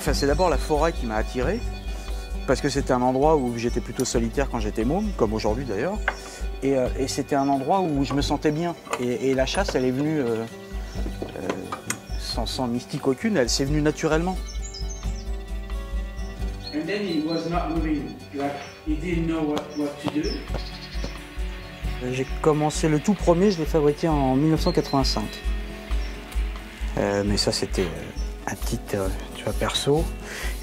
Enfin, c'est d'abord la forêt qui m'a attiré, parce que c'était un endroit où j'étais plutôt solitaire quand j'étais môme, comme aujourd'hui d'ailleurs. Et c'était un endroit où je me sentais bien. Et la chasse, elle est venue sans mystique aucune, elle s'est venue naturellement. And then he was not moving, like he didn't know what to do. J'ai commencé le tout premier, je l'ai fabriqué en 1985. Mais ça, c'était un petit, tu vois, perso.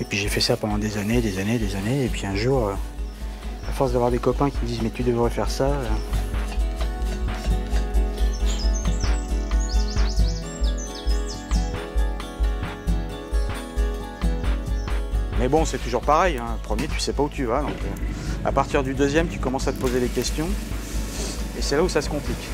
Et puis j'ai fait ça pendant des années. Et puis un jour, à force d'avoir des copains qui me disent « mais tu devrais faire ça », mais bon, c'est toujours pareil, hein. Le premier, tu sais pas où tu vas. Donc, à partir du deuxième, tu commences à te poser des questions. Et c'est là où ça se complique.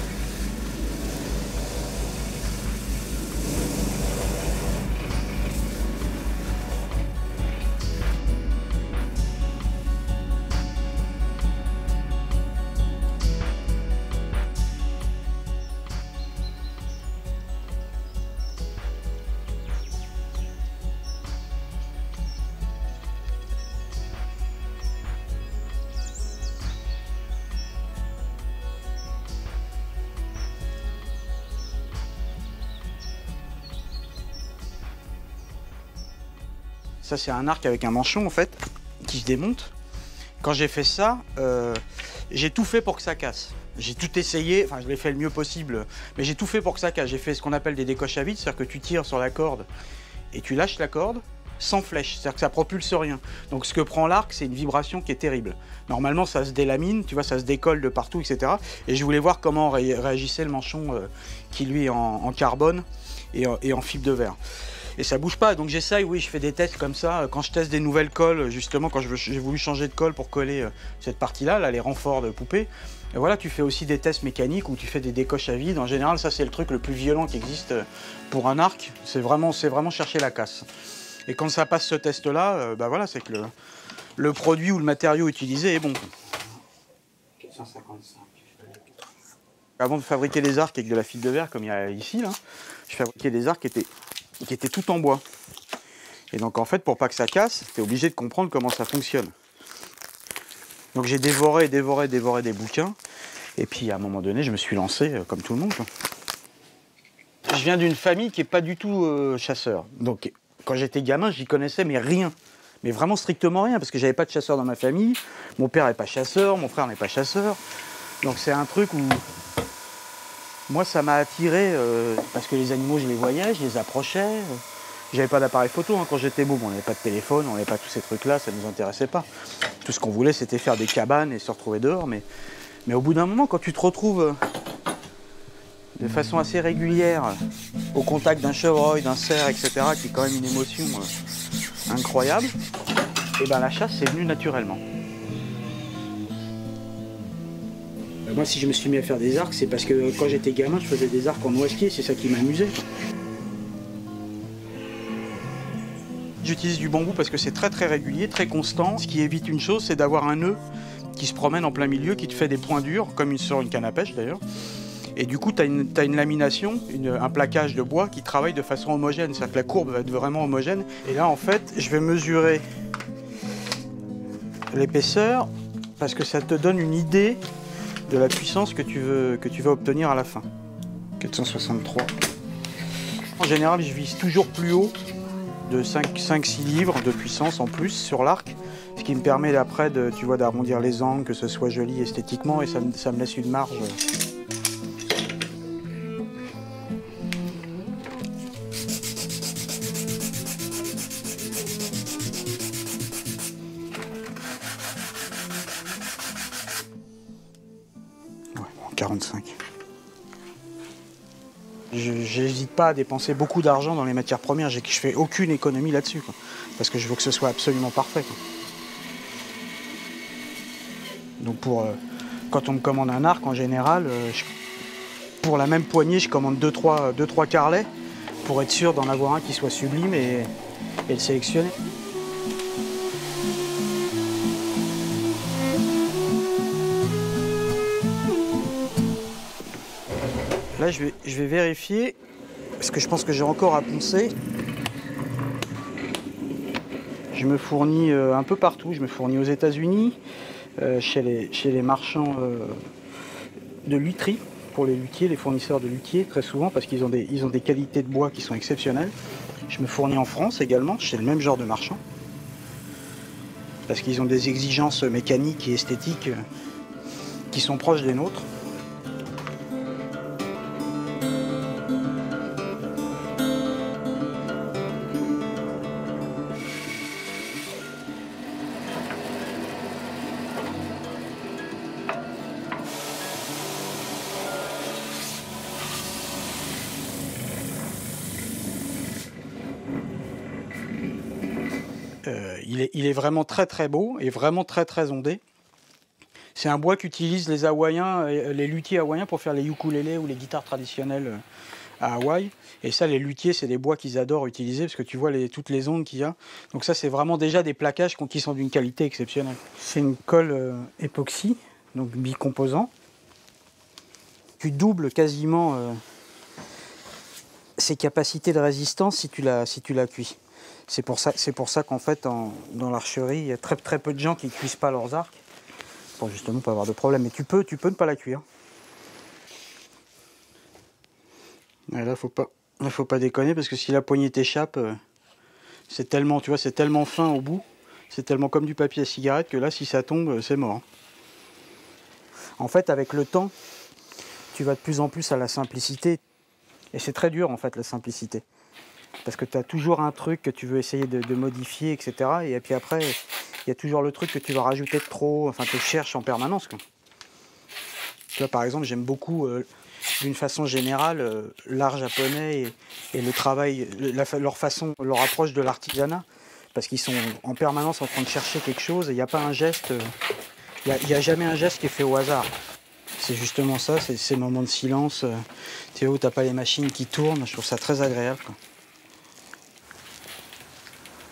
Ça, c'est un arc avec un manchon, en fait, qui se démonte. Quand j'ai fait ça, j'ai tout fait pour que ça casse. J'ai tout essayé, enfin, je l'ai fait le mieux possible, mais j'ai tout fait pour que ça casse. J'ai fait ce qu'on appelle des décoches à vide, c'est-à-dire que tu tires sur la corde et tu lâches la corde sans flèche, c'est-à-dire que ça propulse rien. Donc, ce que prend l'arc, c'est une vibration qui est terrible. Normalement, ça se délamine, tu vois, ça se décolle de partout, etc. Et je voulais voir comment réagissait le manchon qui, lui, est en carbone et en fibre de verre. Et ça bouge pas, donc j'essaye, oui, je fais des tests comme ça. Quand je teste des nouvelles colles, justement, quand j'ai voulu changer de colle pour coller cette partie-là, là, les renforts de poupée, et voilà, tu fais aussi des tests mécaniques où tu fais des décoches à vide. En général, ça, c'est le truc le plus violent qui existe pour un arc. C'est vraiment chercher la casse. Et quand ça passe ce test-là, bah voilà, c'est que le produit ou le matériau utilisé est bon. 455. Avant de fabriquer des arcs avec de la fibre de verre, comme il y a ici, là, je fabriquais des arcs qui étaient tout en bois. Et donc en fait, pour pas que ça casse, tu es obligé de comprendre comment ça fonctionne. Donc j'ai dévoré des bouquins. Et puis à un moment donné, je me suis lancé comme tout le monde. Je viens d'une famille qui n'est pas du tout chasseur. Donc quand j'étais gamin, j'y connaissais mais rien. Mais vraiment strictement rien, parce que j'avais pas de chasseur dans ma famille. Mon père n'est pas chasseur, mon frère n'est pas chasseur. Donc c'est un truc où moi ça m'a attiré parce que les animaux je les voyais, je les approchais. J'avais pas d'appareil photo hein, quand j'étais môme, on n'avait pas de téléphone, on n'avait pas tous ces trucs-là, ça ne nous intéressait pas. Tout ce qu'on voulait c'était faire des cabanes et se retrouver dehors. Mais au bout d'un moment, quand tu te retrouves de façon assez régulière au contact d'un chevreuil, d'un cerf, etc., qui est quand même une émotion incroyable, et ben la chasse c'est venu naturellement. Moi, si je me suis mis à faire des arcs, c'est parce que quand j'étais gamin, je faisais des arcs en noisetier, c'est ça qui m'amusait. J'utilise du bambou parce que c'est très régulier, très constant. Ce qui évite une chose, c'est d'avoir un nœud qui se promène en plein milieu, qui te fait des points durs, comme sur une canne à pêche d'ailleurs. Et du coup, tu as une lamination, un plaquage de bois qui travaille de façon homogène, c'est-à-dire que la courbe va être vraiment homogène. Et là, en fait, je vais mesurer l'épaisseur parce que ça te donne une idée de la puissance que tu vas obtenir à la fin. 463. En général, je vise toujours plus haut, de 5-6 livres de puissance en plus sur l'arc, ce qui me permet après d'arrondir les angles, que ce soit joli esthétiquement, et ça me laisse une marge. Ouais, 45. J'hésite pas à dépenser beaucoup d'argent dans les matières premières, je fais aucune économie là-dessus, parce que je veux que ce soit absolument parfait, quoi. Donc quand on me commande un arc, en général, pour la même poignée, je commande 2-3 carrelets, pour être sûr d'en avoir un qui soit sublime et le sélectionner. Là, je vais vérifier, parce que je pense que j'ai encore à poncer. Je me fournis un peu partout. Je me fournis aux États-Unis, chez les marchands de lutherie, pour les luthiers, les fournisseurs de luthiers, très souvent, parce qu'ils ont des qualités de bois qui sont exceptionnelles. Je me fournis en France également, chez le même genre de marchand, parce qu'ils ont des exigences mécaniques et esthétiques qui sont proches des nôtres. Il est vraiment très très beau et vraiment très très ondé. C'est un bois qu'utilisent les Hawaïens, les luthiers hawaïens pour faire les ukulélés ou les guitares traditionnelles à Hawaï. Et ça, les luthiers, c'est des bois qu'ils adorent utiliser parce que tu vois toutes les ondes qu'il y a. Donc ça, c'est vraiment déjà des plaquages qui sont d'une qualité exceptionnelle. C'est une colle époxy, donc bicomposant. Tu doubles quasiment ses capacités de résistance si tu la cuis. C'est pour ça qu'en fait, dans l'archerie, il y a très peu de gens qui ne cuisent pas leurs arcs, pour justement pas avoir de problème. Mais tu peux ne pas la cuire. Et là, faut pas déconner, parce que si la poignée t'échappe, c'est tellement fin au bout, c'est tellement comme du papier à cigarette que là, si ça tombe, c'est mort. En fait, avec le temps, tu vas de plus en plus à la simplicité. Et c'est très dur, en fait, la simplicité. Parce que tu as toujours un truc que tu veux essayer de modifier, etc. Et puis après, il y a toujours le truc que tu vas rajouter de trop, enfin tu cherches en permanence, quoi. Tu vois, par exemple, j'aime beaucoup, d'une façon générale, l'art japonais et le travail, leur approche de l'artisanat. Parce qu'ils sont en permanence en train de chercher quelque chose et il n'y a pas un geste, il n'y a jamais un geste qui est fait au hasard. C'est justement ça, c'est ces moments de silence, tu vois, où tu n'as pas les machines qui tournent, je trouve ça très agréable, quoi.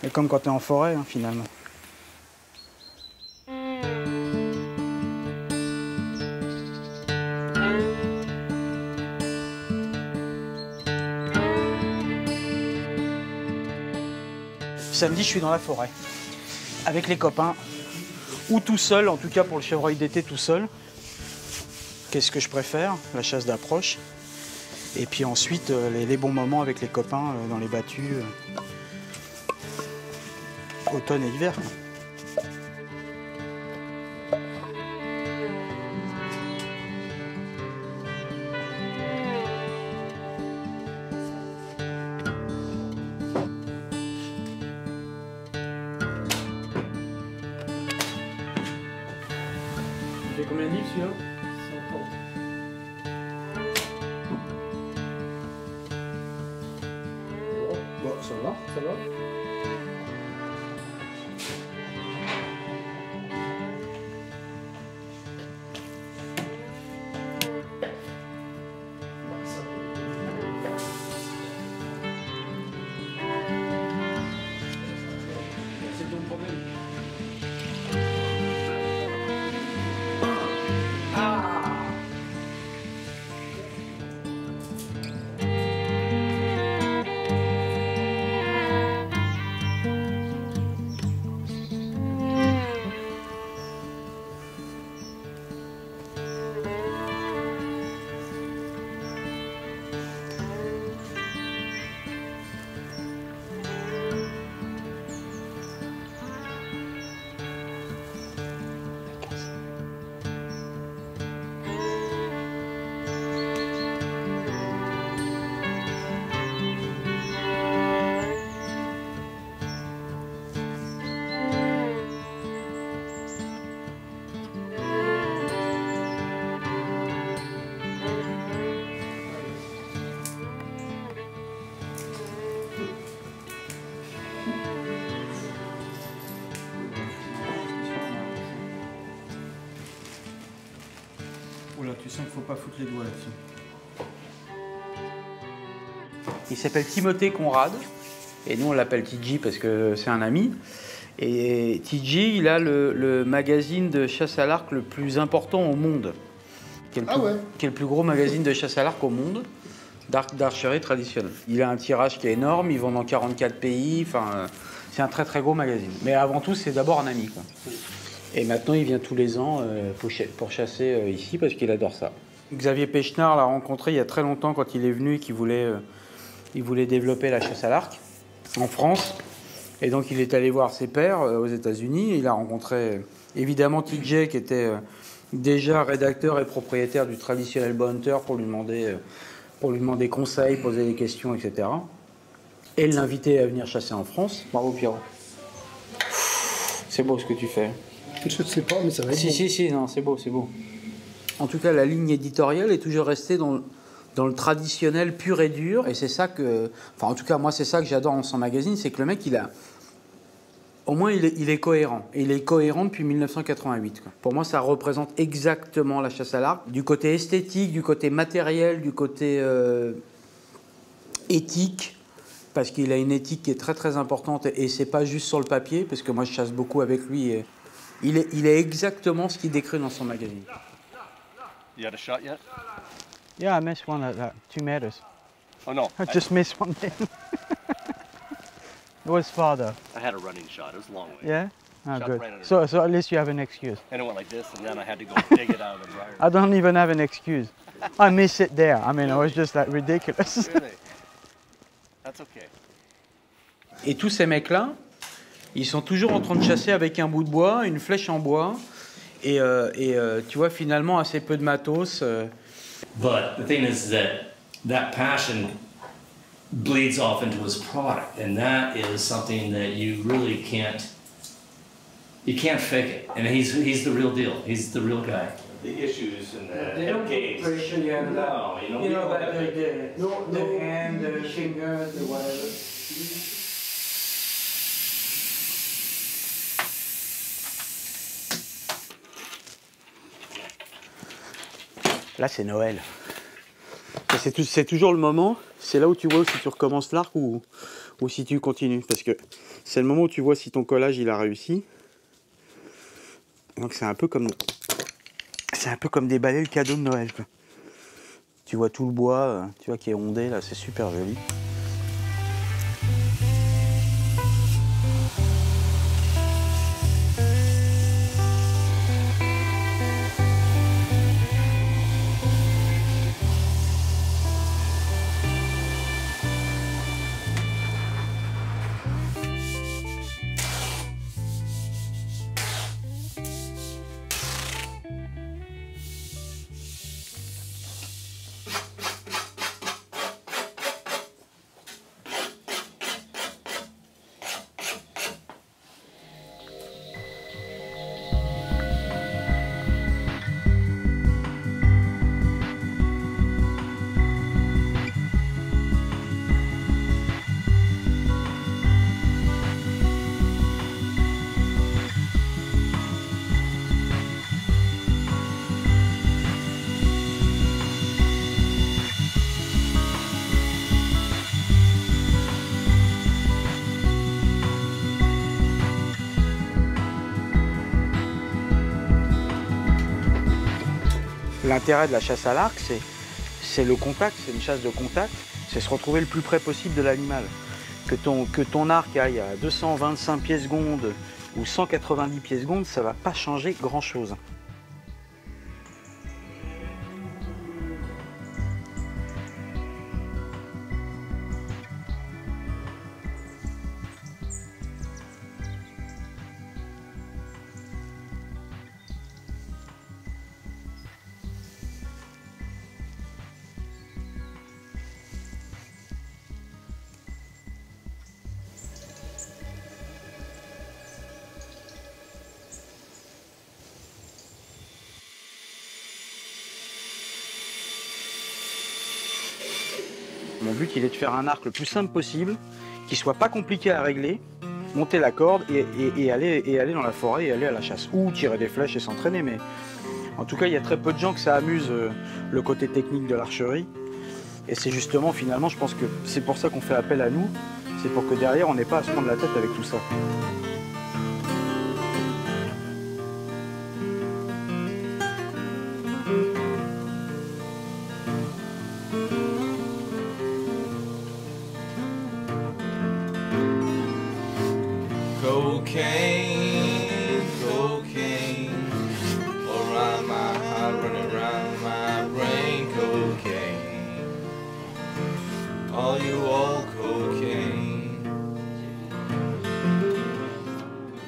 Et comme quand tu es en forêt, hein, finalement. Samedi, je suis dans la forêt, avec les copains, ou tout seul, en tout cas pour le chevreuil d'été tout seul. Qu'est-ce que je préfère? La chasse d'approche. Et puis ensuite, les bons moments avec les copains dans les battues. Automne et hiver. Il fait combien de livres celui-là? 130. Bon, ça va. Ça va? C'est ton problème. Oula, tu sens qu'il ne faut pas foutre les doigts là-dessus. Il s'appelle Timothée Conrad, et nous on l'appelle TJ parce que c'est un ami. Et TJ, il a le magazine de chasse à l'arc le plus important au monde. Qui est le plus gros magazine de chasse à l'arc au monde. d'archerie traditionnelle. Il a un tirage qui est énorme, il vend dans 44 pays, enfin, c'est un très très gros magazine. Mais avant tout, c'est d'abord un ami, quoi. Et maintenant, il vient tous les ans pour chasser ici parce qu'il adore ça. Xavier Pechnard l'a rencontré il y a très longtemps quand il est venu et qu'il voulait développer la chasse à l'arc en France. Et donc, il est allé voir ses pairs aux États-Unis. Il a rencontré évidemment TJ qui était déjà rédacteur et propriétaire du traditionnel Bounty pour lui demander conseil, poser des questions, etc. Et l'inviter à venir chasser en France. Bravo Pierrot. C'est beau ce que tu fais. Je ne sais pas, mais ça va être bon. Si, non, c'est beau, c'est beau. En tout cas, la ligne éditoriale est toujours restée dans le traditionnel pur et dur. Et c'est ça que... Enfin, en tout cas, moi, c'est ça que j'adore dans son magazine, c'est que le mec, au moins, il est cohérent. Et il est cohérent depuis 1988. Quoi. Pour moi, ça représente exactement la chasse à l'arc. Du côté esthétique, du côté matériel, du côté éthique. Parce qu'il a une éthique qui est très, très importante. Et c'est pas juste sur le papier, parce que moi, je chasse beaucoup avec lui. Et il est exactement ce qu'il décrit dans son magazine. You had a shot yet? Yeah, I missed one at that 2 meters. Oh no. I just missed one then. It was farther. I had a running shot. It was a long way. Yeah? Oh, Shot good. right under So at least you have an excuse. And it went like this, and then I had to go dig it out of the briar. I don't even have an excuse. I miss it there. I mean, it was just like ridiculous. Really? That's okay. Et tous ces mecs-là, ils sont toujours en train de chasser avec un bout de bois, une flèche en bois, et tu vois, finalement, assez peu de matos. But the thing is that passion bleeds off into his product, and that is something that you really can't fake it. And he's the real deal. He's the real guy. The issues and the head pressure, yeah, No, you know but the hand, the finger, the whatever. Là, c'est Noël. C'est toujours le moment, c'est là où tu vois si tu recommences l'arc ou si tu continues. Parce que c'est le moment où tu vois si ton collage il a réussi. Donc c'est un peu comme déballer le cadeau de Noël, quoi. Tu vois tout le bois, tu vois qui est ondé là, c'est super joli. L'intérêt de la chasse à l'arc, c'est le contact, c'est une chasse de contact, c'est se retrouver le plus près possible de l'animal. Que ton arc aille à 225 pieds secondes ou 190 pieds secondes, ça ne va pas changer grand-chose. Mon but, il est de faire un arc le plus simple possible, qui soit pas compliqué à régler, monter la corde et aller dans la forêt et aller à la chasse. Ou tirer des flèches et s'entraîner, mais en tout cas, il y a très peu de gens que ça amuse le côté technique de l'archerie. Et c'est justement, finalement, je pense que c'est pour ça qu'on fait appel à nous, c'est pour que derrière, on n'ait pas à se prendre la tête avec tout ça. Cocaine, cocaine, around my heart, running around my brain. Cocaine, all you old cocaine.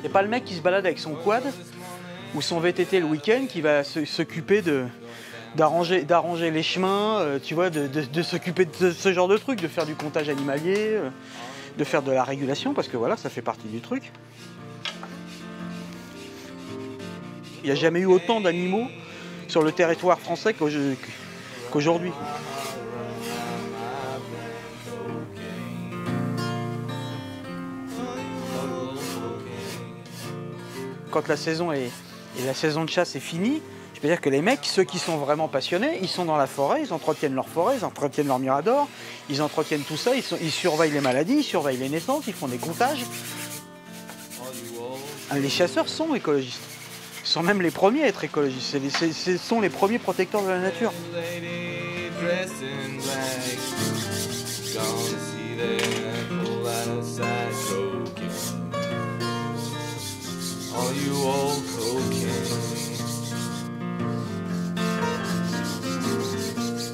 C'est pas le mec qui se balade avec son quad ou son VTT le week-end qui va s'occuper d'arranger les chemins, tu vois, de s'occuper de ce genre de truc, de faire du comptage animalier, de faire de la régulation, parce que voilà, ça fait partie du truc. Il n'y a jamais eu autant d'animaux sur le territoire français qu'aujourd'hui. Quand la saison la saison de chasse est finie, je peux dire que les mecs, ceux qui sont vraiment passionnés, ils sont dans la forêt, ils entretiennent leur forêt, ils entretiennent leur mirador, ils entretiennent tout ça, ils surveillent les maladies, ils surveillent les naissances, ils font des comptages. Les chasseurs sont écologistes. Ils sont même les premiers à être écologistes. Ce sont les premiers protecteurs de la nature.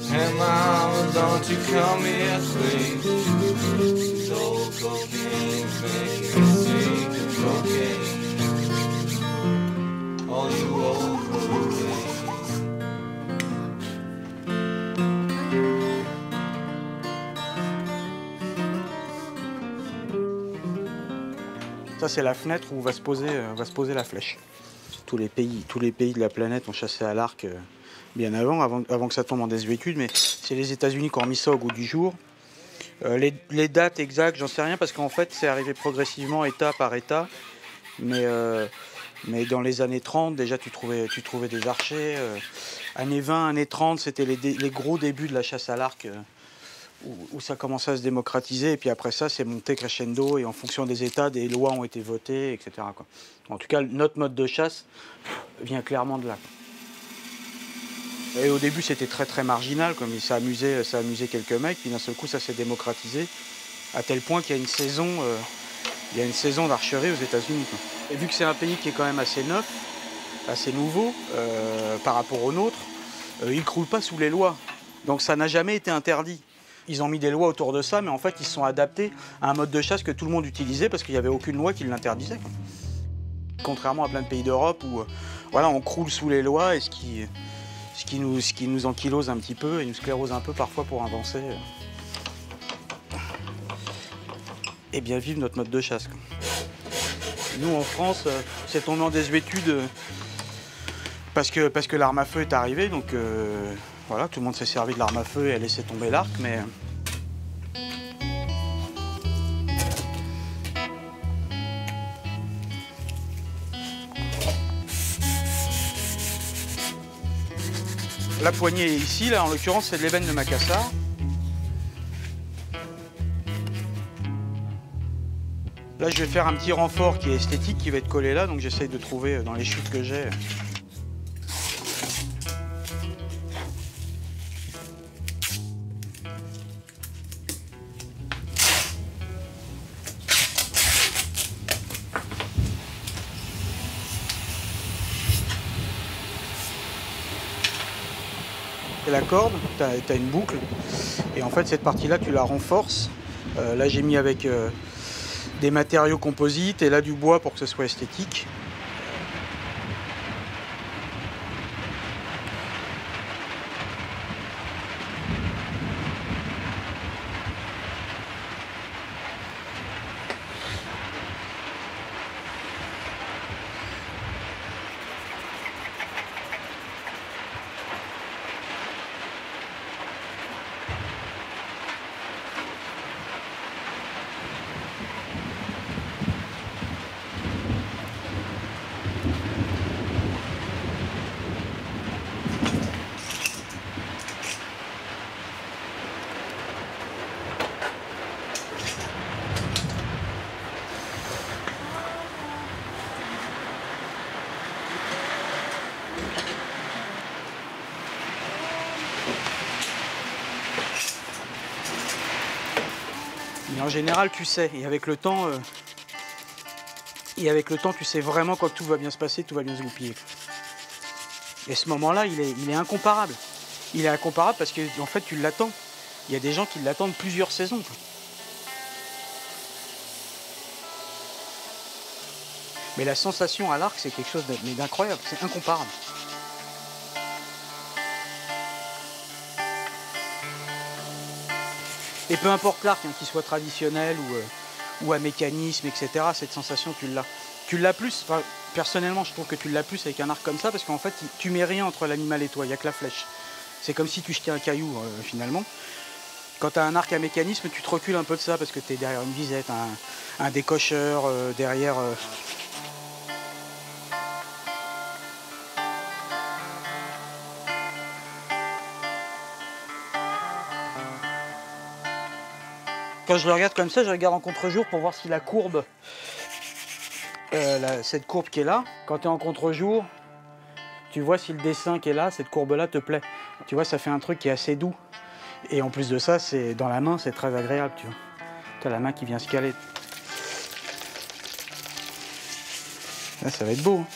Hey mama, don't you come here, please. This old cocaine's making me sick. Cocaine, all you old cocaine. Ça, c'est la fenêtre où va se poser la flèche. Tous les pays de la planète ont chassé à l'arc bien avant que ça tombe en désuétude, mais c'est les États-Unis qui ont remis ça au goût du jour. Les dates exactes, j'en sais rien, parce qu'en fait, c'est arrivé progressivement, État par État. Mais dans les années 30, déjà, tu trouvais des archers. Années 20, années 30, c'était les gros débuts de la chasse à l'arc, où ça commençait à se démocratiser. Et puis après ça, c'est monté crescendo, et en fonction des États, des lois ont été votées, etc., quoi. En tout cas, notre mode de chasse vient clairement de là. Et au début, c'était très très marginal, comme ça amusait quelques mecs, puis d'un seul coup, ça s'est démocratisé, à tel point qu'il y a une saison d'archerie aux États-Unis, quoi. Et vu que c'est un pays qui est quand même assez neuf, assez nouveau par rapport au nôtre, il ne croule pas sous les lois. Donc ça n'a jamais été interdit. Ils ont mis des lois autour de ça, mais en fait, ils se sont adaptés à un mode de chasse que tout le monde utilisait parce qu'il n'y avait aucune loi qui l'interdisait, quoi. Contrairement à plein de pays d'Europe où voilà, on croule sous les lois, et ce qui nous ankylose un petit peu et nous sclérose un peu parfois pour avancer et bien vivre notre mode de chasse, quoi. Nous, en France, c'est tombé en désuétude parce que l'arme à feu est arrivée, donc voilà, tout le monde s'est servi de l'arme à feu et a laissé tomber l'arc, mais la poignée est ici, là, en l'occurrence, c'est de l'ébène de Macassar. Là, je vais faire un petit renfort qui est esthétique, qui va être collé là, donc j'essaye de trouver dans les chutes que j'ai. Et la corde, tu as une boucle, et en fait cette partie-là tu la renforces. Là j'ai mis avec des matériaux composites et là du bois pour que ce soit esthétique. Mais en général, tu sais, et avec le temps, Et avec le temps, tu sais vraiment quand tout va bien se passer, tout va bien se goupiller. Et ce moment-là, il est incomparable. Il est incomparable parce que en fait, tu l'attends. Il y a des gens qui l'attendent plusieurs saisons, quoi. Mais la sensation à l'arc, c'est quelque chose d'incroyable, c'est incomparable. Et peu importe l'arc, hein, qu'il soit traditionnel ou à mécanisme, etc., cette sensation, tu l'as. Tu l'as plus, enfin, personnellement, je trouve que tu l'as plus avec un arc comme ça, parce qu'en fait, tu mets rien entre l'animal et toi, il n'y a que la flèche. C'est comme si tu jetais un caillou, finalement. Quand tu as un arc à mécanisme, tu te recules un peu de ça, parce que tu es derrière une visette, un décocheur, derrière... Quand je le regarde comme ça, je regarde en contre-jour pour voir si la courbe, cette courbe qui est là, quand tu es en contre-jour, tu vois si le dessin qui est là, cette courbe-là te plaît. Tu vois, ça fait un truc qui est assez doux. Et en plus de ça, c'est dans la main, c'est très agréable, tu vois. Tu as la main qui vient se caler. Là, ça va être beau. Hein.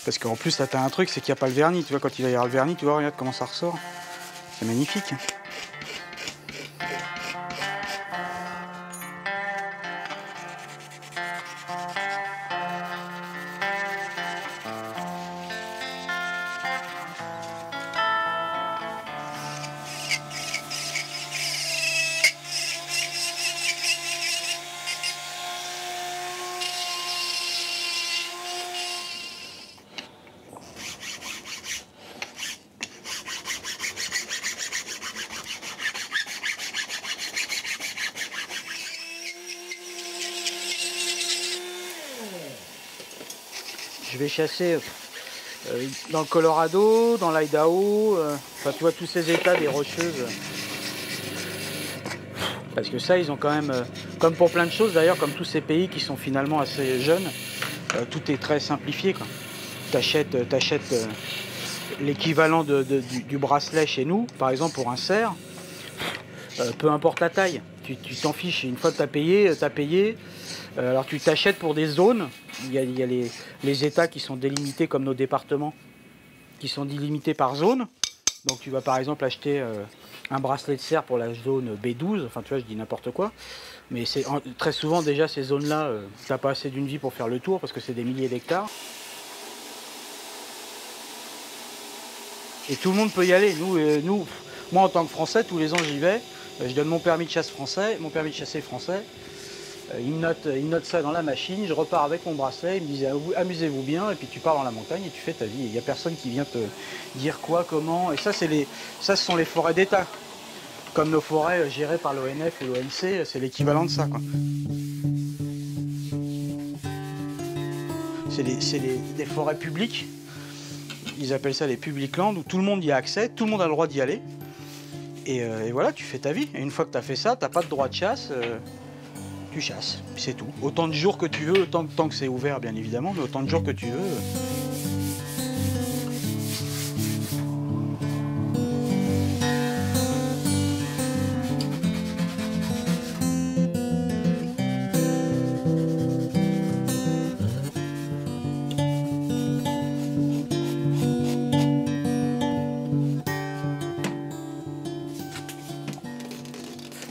Parce qu'en plus, là, tu as un truc, c'est qu'il n'y a pas le vernis. Tu vois, quand il va y avoir le vernis, tu vois, regarde comment ça ressort. C'est magnifique. Hein. Je vais chasser dans le Colorado, dans l'Idaho, enfin tu vois tous ces états des Rocheuses. Parce que ça, ils ont quand même, comme pour plein de choses d'ailleurs, comme tous ces pays qui sont finalement assez jeunes, tout est très simplifié, quoi. T'achètes l'équivalent du bracelet chez nous, par exemple pour un cerf, peu importe la taille, tu t'en fiches, une fois que t'as payé. Alors tu t'achètes pour des zones, il y a les États qui sont délimités comme nos départements, qui sont délimités par zone. Donc tu vas par exemple acheter un bracelet de cerf pour la zone B12, enfin tu vois, je dis n'importe quoi. Mais très souvent déjà ces zones-là, t'as pas assez d'une vie pour faire le tour parce que c'est des milliers d'hectares. Et tout le monde peut y aller. Moi en tant que Français, tous les ans j'y vais, je donne mon permis de chasse français, mon permis de chasser français. Il note ça dans la machine, je repars avec mon bracelet, il me disait amusez-vous bien, et puis tu pars dans la montagne et tu fais ta vie. Il n'y a personne qui vient te dire quoi, comment, et ça ce sont les forêts d'État. Comme nos forêts gérées par l'ONF ou l'ONC, c'est l'équivalent de ça, quoi. C'est des forêts publiques, ils appellent ça les public land, où tout le monde y a accès, tout le monde a le droit d'y aller. Et voilà, tu fais ta vie. Et une fois que tu as fait ça, tu n'as pas de droit de chasse. Tu chasses, c'est tout. Autant de jours que tu veux, autant que c'est ouvert bien évidemment, mais autant de jours que tu veux.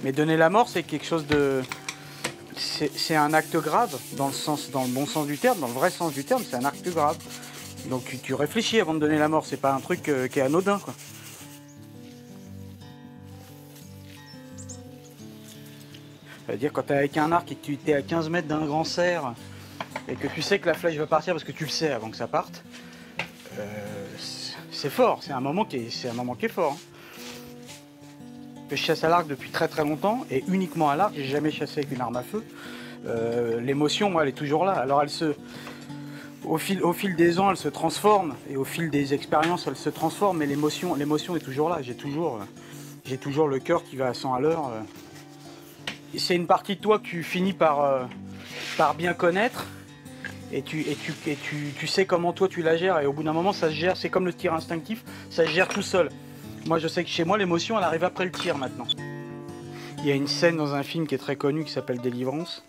Mais donner la mort, c'est quelque chose de... C'est un acte grave, dans le bon sens du terme, dans le vrai sens du terme, c'est un acte grave. Donc tu réfléchis avant de donner la mort, c'est pas un truc qui est anodin, quoi. C'est-à-dire quand tu es avec un arc et que tu es à 15 mètres d'un grand cerf et que tu sais que la flèche va partir parce que tu le sais avant que ça parte, c'est fort, c'est un moment qui est fort. Hein. Je chasse à l'arc depuis très très longtemps et uniquement à l'arc, j'ai jamais chassé avec une arme à feu. L'émotion, moi, elle est toujours là. Alors au fil des ans, elle se transforme et au fil des expériences, elle se transforme, mais l'émotion est toujours là. J'ai toujours le cœur qui va à 100 à l'heure. C'est une partie de toi que tu finis par bien connaître et tu sais comment toi tu la gères et au bout d'un moment ça se gère, c'est comme le tir instinctif, ça se gère tout seul. Moi je sais que chez moi l'émotion elle arrive après le tir maintenant. Il y a une scène dans un film qui est très connu qui s'appelle Délivrance.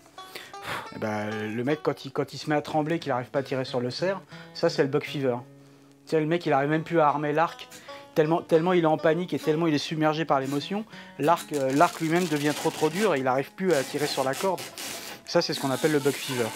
Et ben, le mec, quand il se met à trembler, qu'il n'arrive pas à tirer sur le cerf, ça c'est le buck fever. Tu sais, le mec, il n'arrive même plus à armer l'arc, tellement il est en panique et tellement il est submergé par l'émotion, l'arc lui-même devient trop dur et il n'arrive plus à tirer sur la corde. Ça, c'est ce qu'on appelle le buck fever.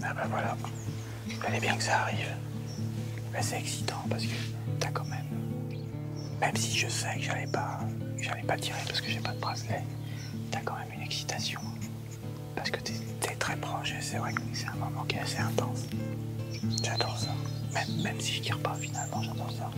Ah ben voilà, il fallait bien que ça arrive. Ben c'est excitant parce que t'as quand même si je sais que j'allais pas tirer parce que j'ai pas de bracelet, t'as quand même une excitation. Parce que t'es très proche et c'est vrai que c'est un moment qui est assez intense. J'adore ça. Même si je tire pas finalement, j'adore ça.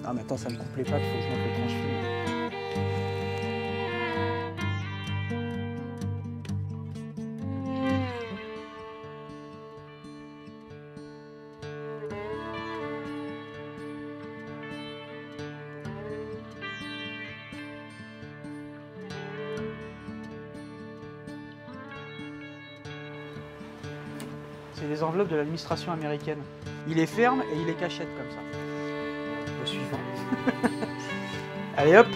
Ah mais attends, ça me coupe les pattes, faut que je mette le tranche-fil. C'est des enveloppes de l'administration américaine. Il les ferme et il les cachette comme ça. Au suivant. Allez hop!